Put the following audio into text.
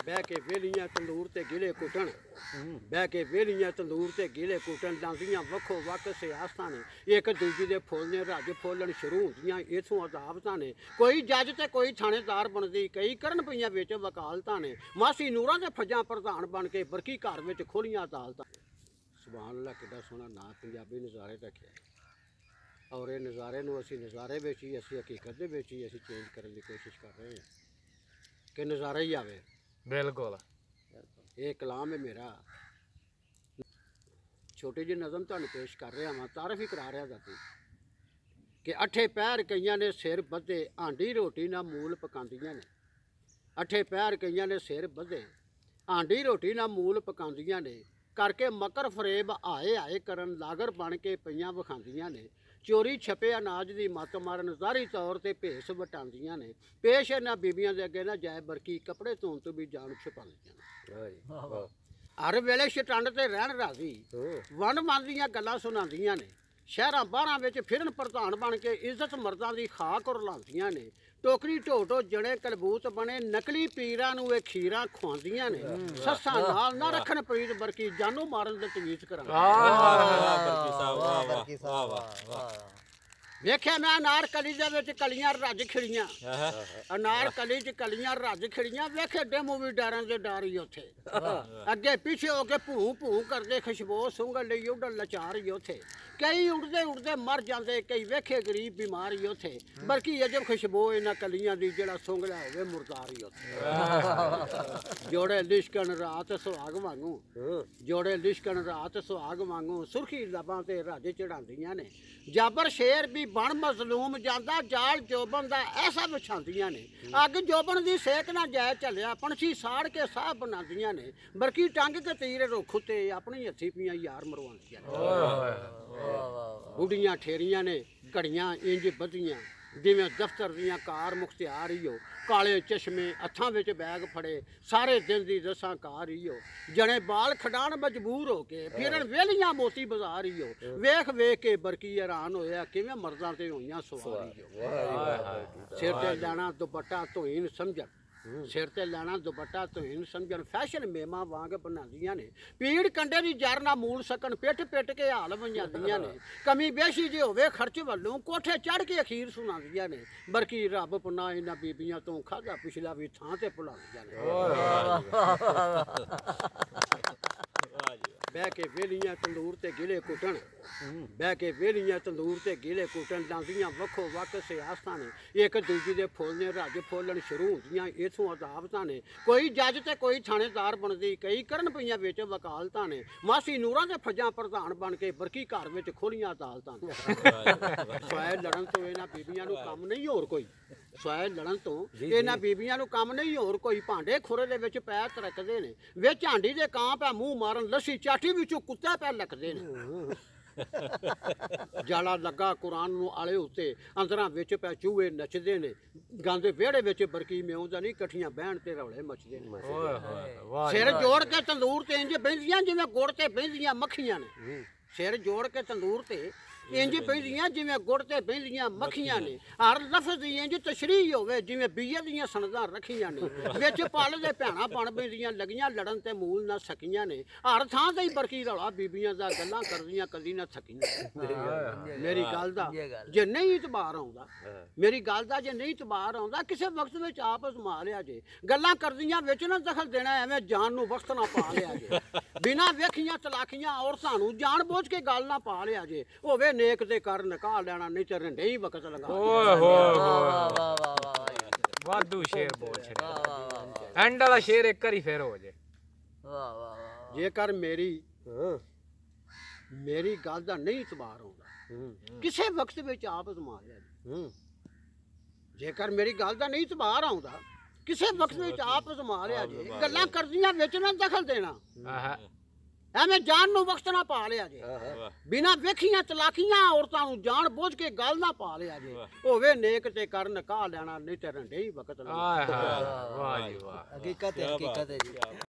बह के वेलियां तंदूर ते गिले कुटन बह के वेलियां तंदूर ते गिले कुटन लांदियां वक्खो वक्ख सियासतां ने एक दूजी दे फुल ने रज फुल्लण शुरू होंदियां इथों अदावतां ने कोई जज ते कोई थानेदार बनदी कई करन पईयां विच वकालतां ने मासी नूरां दे फज्जां प्रधान बन के बरकी घर विच खोलियां अदालतां। सुभान अल्लाह किड्डा सोहना नां पंजाबी नज़ारे रखिया और ये नज़ारे नूं असीं नज़ारे विच ही असीं हकीकत दे विच ही असीं चेंज करन दी कोशिश कर रहे हैं कि नज़ारा ही आवे। बिल्कुल ये कलाम है मेरा छोटी जी नज़म तुहानूं पेश कर रहा वां तारफ ही करा रहा जाती कि अठे पैर कईयां ने सिर बधे आंडी रोटी ना मूल पकांदियां ने अठे पैर कईयां ने सिर बधे आंडी रोटी ना मूल पकांदियां ने करके मकर फरेब आए आए करन लागर बन के पईयां विखांदियां ने चोरी छपे अनाज की मत मारन ज़ाहरी तौर पर भेस वटांदियां ने पेश इन्हां बीबियां दे अगे ना जाए बरकी कपड़े धोन तो भी जान छुपांदियां ने हर वेले छटंड ते रहन राजी वन मन दीयां गल्लां सुणांदियां ने शहरां बाहरां विच फिरन प्रधान बन के इज्जत मर्दां दी खाक रलांदियां ने टोकरी ढो ढो जड़े कलबूत बने नकली पीरां नूं ये खीरां खुआंदियां ने सस्सां नाल ना रखन प्रीत बरकी जानू मारन दे तवीज़ करां। वेख्या मैं अनार कली दे विच कलियां रज खिड़ियां अनार कली च कलियां रज खिड़ियां वेखे डेमू भी डरन दे डर ही उत्थे अगे पिछे हो के भूं भूं करदे खुशबू सुंघण लई उडन लचार ही उत्थे कई उड़दे उड़दे मर जाते कई वेखे गरीब बीमार ही उत्थे बल्कि अजब खुशबू इन्हां कलियां दी जेड़ा सुंघ लिया होवे मुर्दार ही उत्थे जोड़े लिशकन रात सुहाग वांगू जोड़े लिशकन रात सुहाग वांगू सुर्खी लबां ते रज चढ़ांदियां ने जाबर शेर भी बन मजलूम जांदा जाल जोबन दा ऐसा बिछांदियां ने अग जोबन दी सेक ना जाए चलिया पंछी साड़ के साह बनांदियां ने बरकी टंग के तीर रुख उत्ते अपनी हथी पियां यार मरवांदियां ने बुढ़ियां ठेरियां ने घड़ियां इंज बधियां जिवें दफ्तर दियां कार मुख्तियार ही हो काले चश्मे हत्थां विच बैग फड़े सारे दिन दी दसां कार ही हो जने बाल खडाण मजबूर हो के फिरन वेलियां मोती बाजार ही हो वेख वेख के बरकी हैरान होया किवें मर्दां ते होईयां सवार ही हो सिर ते लैना दुपट्टा धोईन समझण सिर ते लैना दुपट्टा धोईन समझण फैशन मेमा वांग बनांदियां ने पीड़ कंडे दी जर ना मूल सकन पिट पिट के हाल वंजांदियां ने कमी बेशी जे होवे खर्च वल्लों कोठे चढ़ के अखीर सुणांदियां ने बरकी रब पना इन्हां बीबियां तो खादा पिछला भी थां ते भुलांदियां ने बह के वेलियां तंदूर ते गिले कुटन बह के वेलियां तंदूर ते गिले कुटन लांदियां वक्खो वक्ख सियासतां ने एक दूजी दे फुल ने रज फुल्लण शुरू होंदियां इथों अदावतां ने कोई जज ते कोई थानेदार बनदी कई करन पईयां विच वकालतां ने मासी नूरां दे फज्जां प्रधान बन के बरकी घर विच खोलियां अदालतां स्वाए लड़न तो इन्हां बीबियां नूं कम नहीं होर कोई स्वाए लड़न तो इन्हां बीबियां नूं कम नहीं होर कोई भांडे खुरे दे विच पैर तरकदे ने विच हांडी दे कां पै मूँह मारन लस्सी चाटी विचों कुत्ते पै लकदे ने जाला लगा कुरान नूं आले उत्ते अंदरां विच पै चूहे नचदे ने गांदे विहड़े विच बरकी म्यूंदा नहीं कट्ठियां बहन ते रौले मचदे ने सिर जोड़ के तंदूर ते इंज बहिंदियां जिवें गुड़ ते बहिंदियां मक्खियां ने सिर जोड़ के तंदूर ते इंज बहिंदियां जिवें गुड़ ते बहिंदियां मक्खियां ने हर लफ्ज़ दी इंज तशरीह होवे जिवें बीए दियां सनदां रखियां ने विच पल दे भैणां बन बहिंदियां लगियां लड़न ते मूल ना सकियां ने हर थां ते ही बरकी रौला बीबियां दा गल्लां करदियां कदी ना थकियां मेरी गल दा जे नहीं इतबार आउंदा मेरी गल दा जे नहीं इतबार आउंदा किसे वक्त विच आप अजमा लिया जे गल्लां करदियां विच ना दखल देना एवें जान नूं वक्त ना पा लिया जे बिना वेखियां तलाखियां औरतां नूं जान बूझ के गल ना पा लिया जे होवे नेक दे कर निकाह लेना नहीं ते रंडे ही वक्त लगा वाधू शेर बोल छड़े एंड वाला शेर एक करी फेर हो जे जेकर मेरी मेरी गल दा नहीं इतबार आउंदा किसे वक्त विच आप अजमा लिया जेकर मेरी गल दा नहीं इतबार आउंदा किसे वक्त विच आप अजमा लिया जे गल्लां करदियां विच ना दखल देना एवें जान नूं वक्त ना पा लिया जे बिना वेखियां तलाखियां औरतां नूं जान बूझ के गल ना पा लिया जे होवे नेक ते कर निकाह लेना नहीं ते रंडे ही वक्त लगा। वाह जी वाह हकीकत है जी।